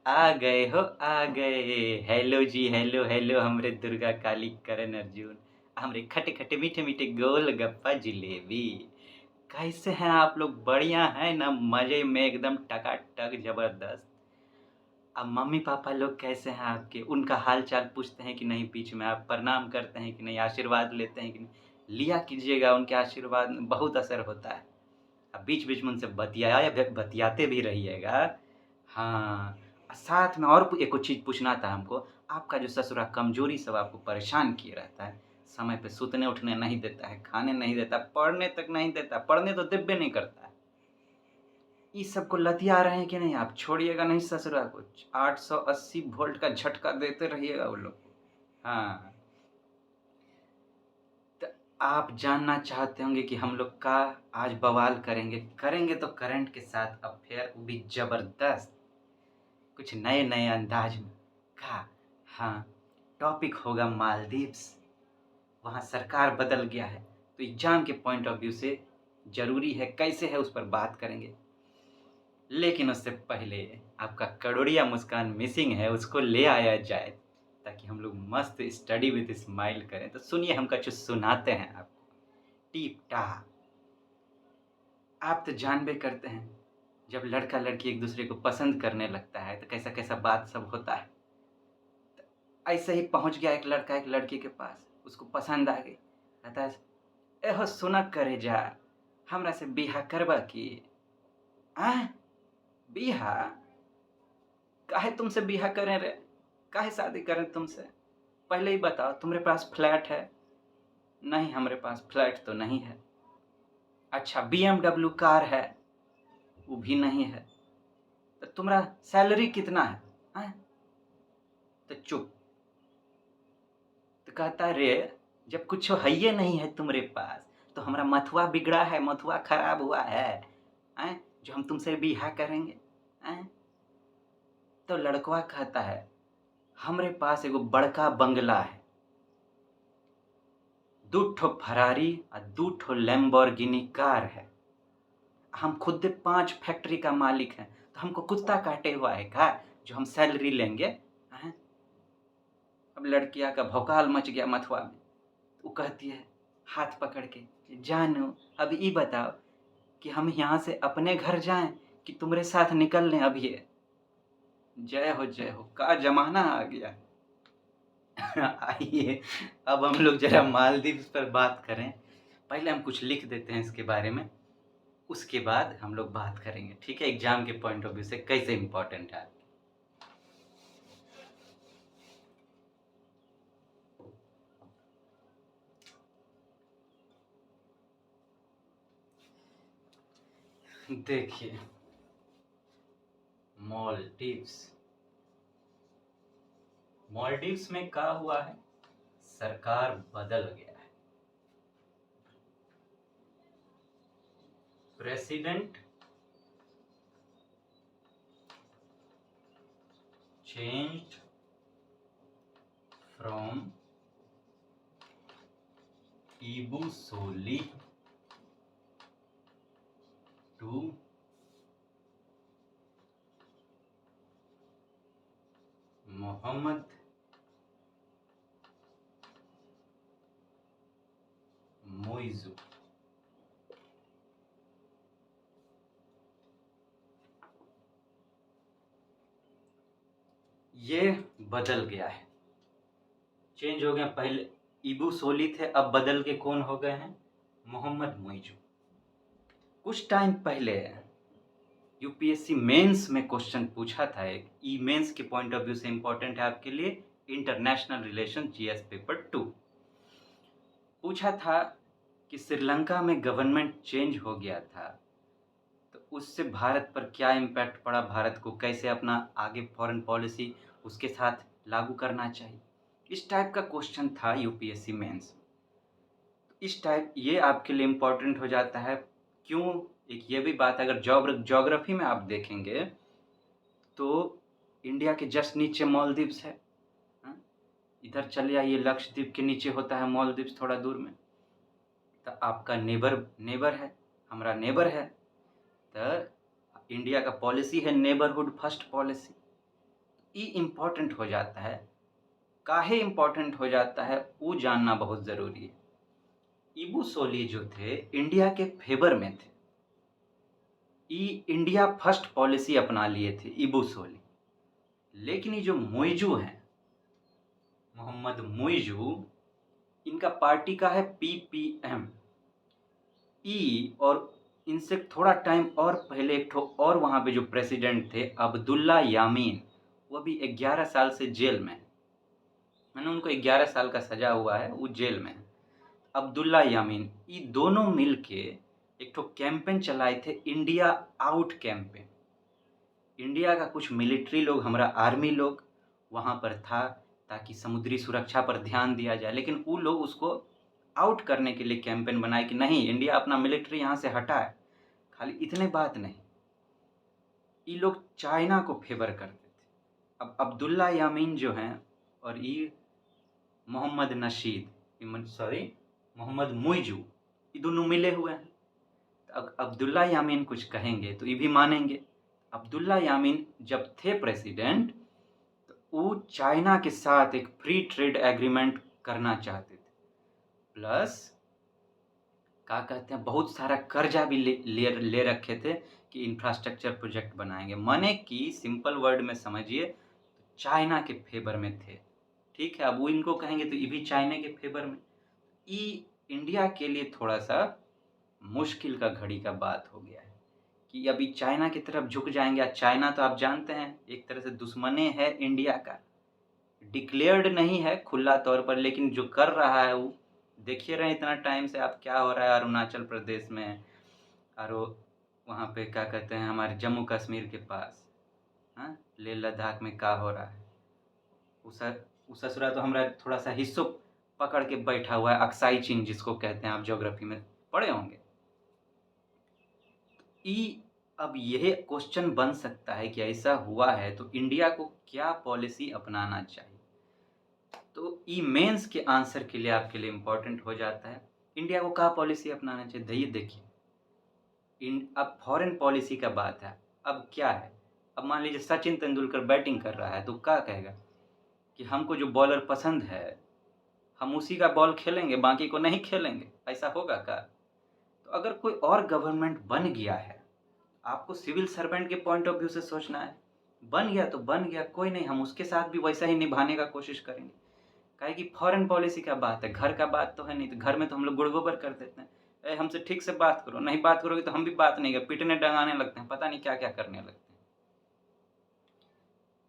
आ गए। हेलो जी, hello hello हमरे दुर्गा काली करण अर्जुन, हमरे खट्टे खट्टे मीठे मीठे गोल गप्पा जिलेबी। कैसे हैं आप लोग? बढ़िया हैं ना? मजे में एकदम टकाटक जबरदस्त। अब मम्मी पापा लोग कैसे हैं आपके? उनका हाल चाल पूछते हैं कि नहीं? बीच में आप प्रणाम करते हैं कि नहीं? आशीर्वाद लेते हैं कि नहीं? लिया कीजिएगा, उनके आशीर्वाद में बहुत असर होता है। अब बीच बीच में उनसे बतियाते भी रहिएगा। हाँ, साथ में और एक और चीज़ पूछना था हमको, आपका जो ससुरा कमज़ोरी सब आपको परेशान किए रहता है, समय पे सुतने-उठने नहीं देता है, खाने नहीं देता, पढ़ने तक नहीं देता, पढ़ने तो देबे नहीं करता है। इस सब को लतिया रहे हैं कि नहीं आप? छोड़िएगा नहीं ससुरा को, 880 वोल्ट का झटका देते रहिएगा वो लोग को। हाँ, तो आप जानना चाहते होंगे कि हम लोग का आज बवाल करेंगे, करेंगे तो करंट के साथ अफ़ेयर, वो भी ज़बरदस्त। कुछ नए-नए अंदाज में का हाँ, टॉपिक होगा मालदीव्स। वहाँ सरकार बदल गया है, तो एग्ज़ाम के पॉइंट ऑफ व्यू से ज़रूरी है, कैसे है उस पर बात करेंगे। लेकिन उससे पहले आपका कड़ोड़िया मुस्कान मिसिंग है, उसको ले आया जाए, ताकि हम लोग मस्त स्टडी विद स्माइल करें। तो सुनिए हम कुछ सुनाते हैं आपको, टिप-टाप। आप तो जानबे करते हैं, जब लड़का-लड़की एक-दूसरे को पसंद करने लगता है, तो कैसा-कैसा बात सब होता है। ऐसे ही पहुँच गया एक लड़का एक लड़की के पास, उसको पसंद आ गई। कहता है, "एहो सुना करेजा, हमरा से बिहा करबा की?" "आँ? बिहा? काहे तुमसे बिहा करें रे? काहे शादी करें तुमसे? पहले ही बताओ तुम्हारे पास फ्लैट है?" "नहीं, हमरे पास फ्लैट तो नहीं है।" "अच्छा बीएमडब्ल्यू कार है?" "वो भी नहीं है।" "तो तुम्हारा सैलरी कितना है?" "हैं?" "तो चुप।" तो कहता है, रे जब कुछ हइये नहीं है तुम्हारे पास, तो हमारा मथुआ बिगड़ा है, मथुआ खराब हुआ है, हैं? जो हम तुमसे बिहा करेंगे, हैं? तो लड़कवा कहता है, हमरे पास एगो बड़का बंगला है, 2 ठो फरारी और 2 ठो लैम्बोर्गिनी कार है। हम खुद 5 फैक्ट्री का मालिक हैं, तो हमको कुत्ता काटे हुआ है का, जो हम सैलरी लेंगे, हैं? अब लड़किया का भौकाल मच गया मथुआ में। वो कहती है हाथ पकड़ के, जानू अब ई बताओ कि हम यहाँ से अपने घर जाएं कि तुम्हारे साथ निकल लें अभी? जय हो, का जमाना आ गया। आइए अब हम लोग जरा मालदीव्स पर बात करें। पहले हम कुछ लिख देते हैं इसके बारे में, उसके बाद हम लोग बात करेंगे, ठीक है? एग्जाम के पॉइंट ऑफ व्यू से कैसे इंपॉर्टेंट है। देखिए, मालदीव्स, मालदीव्स में क्या हुआ है, सरकार बदल गया है। President changed from Ibu Soli to Mohamed Muizzu. ये बदल गया है, चेंज हो गया। पहले इबू सोली थे, अब बदल के कौन हो गए हैं? मोहम्मद मोइजू। कुछ टाइम पहले यूपीएससी मेंस में क्वेश्चन पूछा था, एक ई मेंस के पॉइंट ऑफ व्यू से इंपॉर्टेंट है आपके लिए, इंटरनेशनल रिलेशन जीएस पेपर 2। पूछा था कि श्रीलंका में गवर्नमेंट चेंज हो गया था, तो उससे भारत पर क्या इम्पैक्ट पड़ा, भारत को कैसे अपना आगे फॉरेन पॉलिसी उसके साथ लागू करना चाहिए, इस टाइप का क्वेश्चन था यूपीएससी मेंस। इस टाइप ये आपके लिए इम्पोर्टेंट हो जाता है। क्यों? एक ये भी बात, अगर ज्योग्राफी में आप देखेंगे तो इंडिया के जस्ट नीचे मालदीव्स है, हाँ? इधर चले आइए, लक्षद्वीप के नीचे होता है मालदीव्स, थोड़ा दूर में। तो आपका नेबर है, हमारा नेबर है। तो इंडिया का पॉलिसी है नेबरहुड फर्स्ट पॉलिसी। ई इम्पोर्टेंट हो जाता है। काहे इम्पोर्टेंट हो जाता है वो जानना बहुत ज़रूरी है। इबू सोली जो थे इंडिया के फेवर में थे। ई इंडिया फर्स्ट पॉलिसी अपना लिए थे इबू सोली। लेकिन ये जो मोइजू हैं, मोहम्मद मोइजू, इनका पार्टी का है पीपीएम। ई और इनसे थोड़ा टाइम और पहले एक ठो और वहाँ पे जो प्रेसिडेंट थे अब्दुल्ला यामीन, वो भी 11 साल से जेल में हैं। मैंने उनको 11 साल का सजा हुआ है, वो जेल में हैं। अब्दुल्ला यामीन, ये दोनों मिल के एक ठो कैंपेन चलाए थे, इंडिया आउट कैंपेन। इंडिया का कुछ मिलिट्री लोग, हमारा आर्मी लोग वहाँ पर था ताकि समुद्री सुरक्षा पर ध्यान दिया जाए, लेकिन वो लोग उसको आउट करने के लिए कैंपेन बनाए कि नहीं, इंडिया अपना मिलिट्री यहाँ से हटाए। खाली इतने बात नहीं, ये लोग चाइना को फेवर करते थे। अब अब्दुल्ला यामीन जो हैं और ये मोहम्मद नशीद, सॉरी मोहम्मद मुइजू, ये दोनों मिले हुए हैं। अब अब्दुल्ला यामीन कुछ कहेंगे तो ये भी मानेंगे। अब्दुल्ला यामीन जब थे प्रेसिडेंट तो वो चाइना के साथ एक फ्री ट्रेड एग्रीमेंट करना चाहते थे, प्लस क्या कहते हैं, बहुत सारा कर्जा भी ले रखे थे कि इंफ्रास्ट्रक्चर प्रोजेक्ट बनाएंगे। माने कि सिंपल वर्ड में समझिए तो चाइना के फेवर में थे। ठीक है, अब वो इनको कहेंगे तो ये भी चाइना के फेवर में। ये इंडिया के लिए थोड़ा सा मुश्किल का घड़ी का बात हो गया है कि अभी चाइना की तरफ झुक जाएंगे। चाइना तो आप जानते हैं एक तरह से दुश्मने है इंडिया का, डिक्लेयर्ड नहीं है खुला तौर पर, लेकिन जो कर रहा है वो देखिए रहे इतना टाइम से आप क्या हो रहा है अरुणाचल प्रदेश में, और वहाँ पे क्या कहते हैं हमारे जम्मू कश्मीर के पास, हाँ, लेह लद्दाख में क्या हो रहा है। वो ससुरा तो हमारा थोड़ा सा हिस्सों पकड़ के बैठा हुआ है, अक्साई चीन जिसको कहते हैं, आप ज्योग्राफी में पढ़े होंगे। अब यह क्वेश्चन बन सकता है कि ऐसा हुआ है तो इंडिया को क्या पॉलिसी अपनाना चाहिए। तो ई मेंस के आंसर के लिए आपके लिए इम्पोर्टेंट हो जाता है इंडिया को क्या पॉलिसी अपनाना चाहिए। देखिए अब फॉरेन पॉलिसी का बात है। अब क्या है, अब मान लीजिए सचिन तेंदुलकर बैटिंग कर रहा है तो क्या कहेगा कि हमको जो बॉलर पसंद है हम उसी का बॉल खेलेंगे, बाकी को नहीं खेलेंगे, ऐसा होगा क्या। तो अगर कोई और गवर्नमेंट बन गया है, आपको सिविल सर्वेंट के पॉइंट ऑफ व्यू से सोचना है। बन गया तो बन गया, कोई नहीं, हम उसके साथ भी वैसा ही निभाने का कोशिश करेंगे। काहे कि फॉरेन पॉलिसी का बात है, घर का बात तो है नहीं। तो घर में तो हम लोग गुड़ गोबर कर देते हैं, हमसे ठीक से बात करो, नहीं बात करोगे तो हम भी बात नहीं कर, पिटने डंगाने लगते हैं, पता नहीं क्या क्या करने लगते हैं।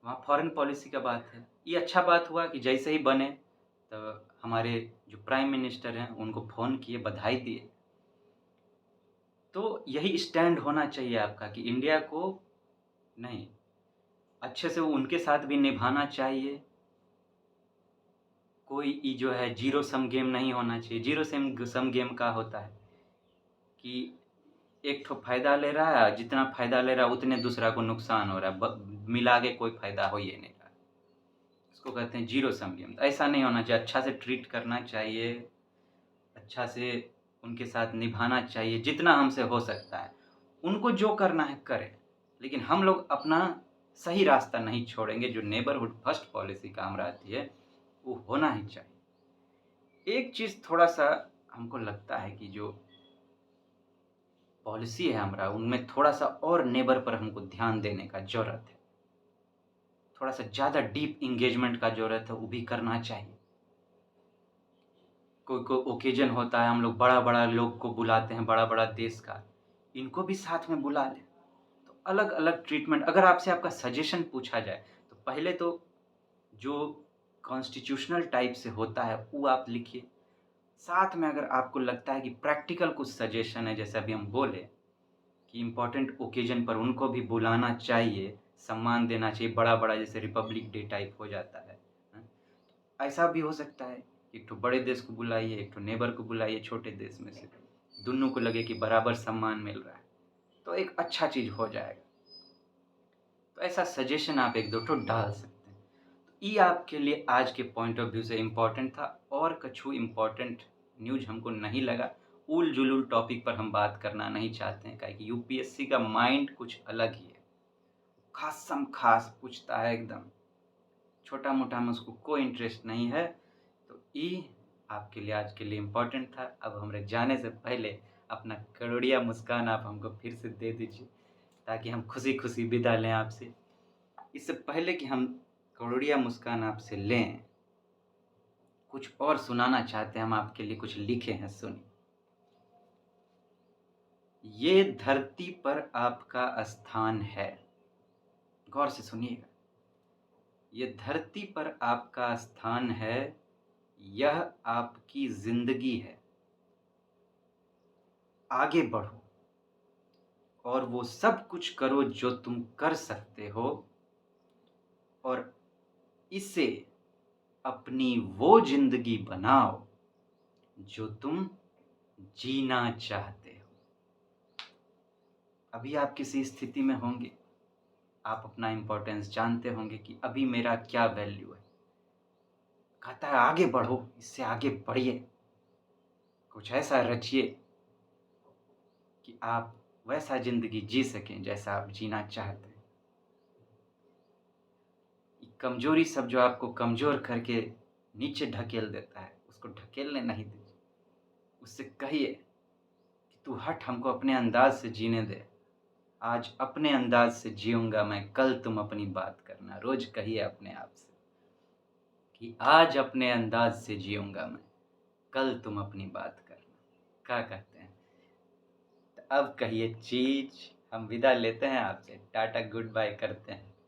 वहाँ फॉरेन पॉलिसी का बात है। ये अच्छा बात हुआ कि जैसे ही बने तो हमारे जो प्राइम मिनिस्टर हैं उनको फ़ोन किए, बधाई दिए। तो यही स्टैंड होना चाहिए आपका कि इंडिया को नहीं, अच्छे से उनके साथ भी निभाना चाहिए। कोई जो है जीरो सम गेम नहीं होना चाहिए। जीरो सम गेम का होता है कि एक ठो फ़ायदा ले रहा है, जितना फ़ायदा ले रहा है उतने दूसरा को नुकसान हो रहा है, मिला के कोई फ़ायदा हो ही नहीं रहा। इसको कहते हैं जीरो सम गेम। तो ऐसा नहीं होना चाहिए, अच्छा से ट्रीट करना चाहिए, अच्छा से उनके साथ निभाना चाहिए जितना हमसे हो सकता है। उनको जो करना है करें, लेकिन हम लोग अपना सही रास्ता नहीं छोड़ेंगे। जो नेबरहुड फर्स्ट पॉलिसी काम रहती है वो होना ही चाहिए। एक चीज़ थोड़ा सा हमको लगता है कि जो पॉलिसी है हमारा, उनमें थोड़ा सा और नेबर पर हमको ध्यान देने का ज़रूरत है। थोड़ा सा ज़्यादा डीप इंगेजमेंट का ज़रूरत है, वो भी करना चाहिए। कोई ओकेजन होता है, हम लोग बड़ा-बड़ा लोग को बुलाते हैं, बड़ा-बड़ा देश का, इनको भी साथ में बुला लें। तो अलग-अलग ट्रीटमेंट, अगर आपसे आपका सजेशन पूछा जाए तो पहले तो जो कॉन्स्टिट्यूशनल टाइप से होता है वो आप लिखिए। साथ में अगर आपको लगता है कि प्रैक्टिकल कुछ सजेशन है, जैसे अभी हम बोले कि इम्पोर्टेंट ओकेजन पर उनको भी बुलाना चाहिए, सम्मान देना चाहिए, बड़ा-बड़ा जैसे रिपब्लिक डे टाइप हो जाता है। हाँ? ऐसा भी हो सकता है, एक ठो बड़े देश को बुलाइए, एक ठो नेबर को बुलाइए छोटे देश में से, दोनों को लगे कि बराबर सम्मान मिल रहा है, तो एक अच्छा चीज़ हो जाएगा। तो ऐसा सजेशन आप 1-2 ठो डाल सकते हैं। तो ये आपके लिए आज के पॉइंट ऑफ व्यू से इम्पोर्टेंट था, और कछु इम्पोर्टेंट न्यूज़ हमको नहीं लगा। उल-जुलूल टॉपिक पर हम बात करना नहीं चाहते हैं, काहे कि यूपीएससी का माइंड कुछ अलग ही है। ख़ासम ख़ास पूछता है एकदम। छोटा मोटा में उसको कोई इंटरेस्ट नहीं है। तो ई आपके लिए आज के लिए इम्पोर्टेंट था। अब हमारे जाने से पहले अपना करोड़िया मुस्कान आप हमको फिर से दे दीजिए, ताकि हम खुशी खुशी विदा लें आपसे। इससे पहले कि हम करोड़िया मुस्कान आपसे लें, कुछ और सुनाना चाहते हैं हम आपके लिए, कुछ लिखे हैं, सुनिए। ये धरती पर आपका स्थान है, गौर से सुनिएगा। ये धरती पर आपका स्थान है, यह आपकी जिंदगी है। आगे बढ़ो और वो सब कुछ करो जो तुम कर सकते हो, और इसे अपनी वो जिंदगी बनाओ जो तुम जीना चाहते हो। अभी आप किसी स्थिति में होंगे, आप अपना इम्पोर्टेंस जानते होंगे कि अभी मेरा क्या वैल्यू है। कहता है आगे बढ़ो, इससे आगे बढ़िए, कुछ ऐसा रचिए कि आप वैसा जिंदगी जी सकें जैसा आप जीना चाहते हैं। कमजोरी सब जो आपको कमजोर करके नीचे ढकेल देता है, उसको ढकेलने नहीं दीजिए। उससे कहिए कि तू हट, हमको अपने अंदाज से जीने दे। आज अपने अंदाज से जीऊंगा मैं, कल तुम अपनी बात करना। रोज कहिए अपने आप से कि आज अपने अंदाज से जीऊंगा मैं, कल तुम अपनी बात करना। क्या कहते हैं? तो अब कहिए चीज, हम विदा लेते हैं आपसे, टाटा गुड बाय करते हैं।